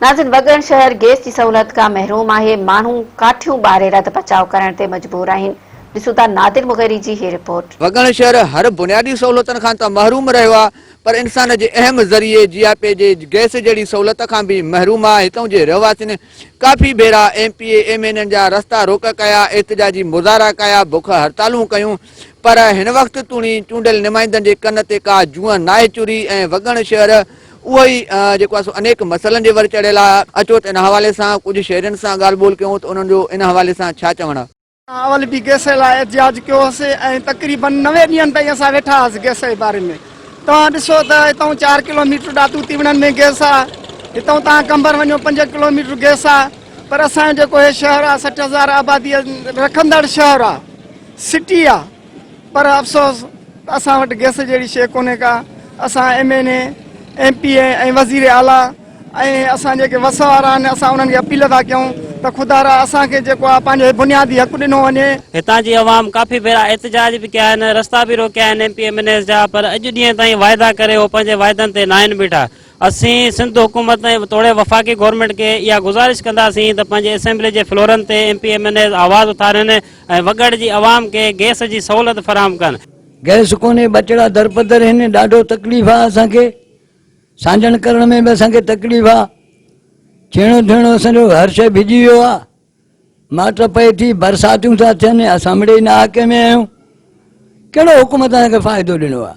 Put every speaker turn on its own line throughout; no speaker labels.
नाज़िन वगण शहर गैस की सहूलत का महरूम है। मानू काठियों बारे रद बचाव करण ते मजबूर आहिनि। ॾिसूं था नादिर मुगैरी जी ये रिपोर्ट।
वगण शहर हर बुनियादी सहूलतन खां त महरूम रहियो आहे, पर इंसान जे अहम ज़रिए जीआईपी जे गैस जहिड़ी सहूलत खां भी महरूम आहे। हितों जे रहवासियुनि काफ़ी भेरा एमपीए एमएनएन जा रस्ता रोक कया, एहतजाजी मुज़ाहरा कया, बुख हड़तालूं कयूं, पर हिन वक्त तूणी चूंडियल नुमाइंदनि जे कन ते का जूअं नाहे चुरी ऐं वगण शहर उहो ई जेको आहे अनेक मसइलनि जे वर चढ़ियल आहे। अचो त इन हवाले सां कुझु शहरियुनि सां ॻाल्हि ॿोल कयूं त उन्हनि जो इन हवाले सां छा चवणु आहे।
अवल भी गैस लाइ एहतिजाज कयोसीं ऐं तक़रीबन 90 ॾींहंनि ताईं असां वेठा हुआसीं गैस जे बारे में। तव्हां ॾिसो त हितां 4 किलोमीटर ॾातू तीवणनि में गैस आहे, हितां तव्हां कंबर वञो 5 किलोमीटर गैस आहे, पर असांजो जेको हे शहर आहे 60,000 आबादी रखंदड़ शहर आहे, सिटी आहे, पर अफ़सोस असां वटि गैस जहिड़ी शइ कोन्हे का। असां एमएनए एमपीए ऐं वज़ीर आला ऐं असां जेके वस वारा आहिनि असां उन्हनि खे अपील था कयूं त खुदारा असांखे जेको आहे पंहिंजो बुनियादी हक़ ॾिनो वञे।
हितां जी अवाम काफ़ी भेरा एहतजाज भी कया आहिनि, रस्ता भी रोकिया आहिनि एमपी एमएनए जा, पर अॼु ॾींहं ताईं वाइदा करे हो पंहिंजे वाइदनि ते न आहिनि बीठा। असीं सिंध हुकूमत ऐं तोड़े वफ़ाक़ी गवर्नमेंट के इहा गुज़ारिश कंदासीं त पंहिंजे असेंबली जे फ्लोरनि ते एमपी एमएनए आवाज़ उथारनि ऐं वगड़ जी अवाम के गैस जी सहूलत फराहम कनि।
गैस कोन्हे, बचड़ा दरपदर आहिनि, ॾाढो तकलीफ़ आहे असांखे, सांजण करण में भी असांखे तकलीफ़ आहे। छेणो थियणो असांजो हर शइ भिजी वियो आहे, माट पए थी, बरसातियूं था थियनि, असां मिड़े इलाइक़े में आहियूं। कहिड़ो हुकूमत असांखे फ़ाइदो ॾिनो आहे?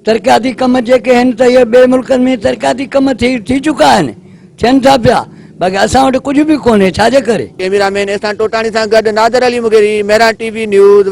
तरक़ियाती कम जेके आहिनि त इहे ॿिए मुल्कनि में तरक़ियाती कम थी चुका आहिनि, थियनि था पिया, बाक़ी असां वटि कुझु बि कोन्हे। छाजे करे?
कैमरामैन एहसान टोटाणी सां गॾु नादिर अली मुगेरी, मेरा टीवी न्यूज़।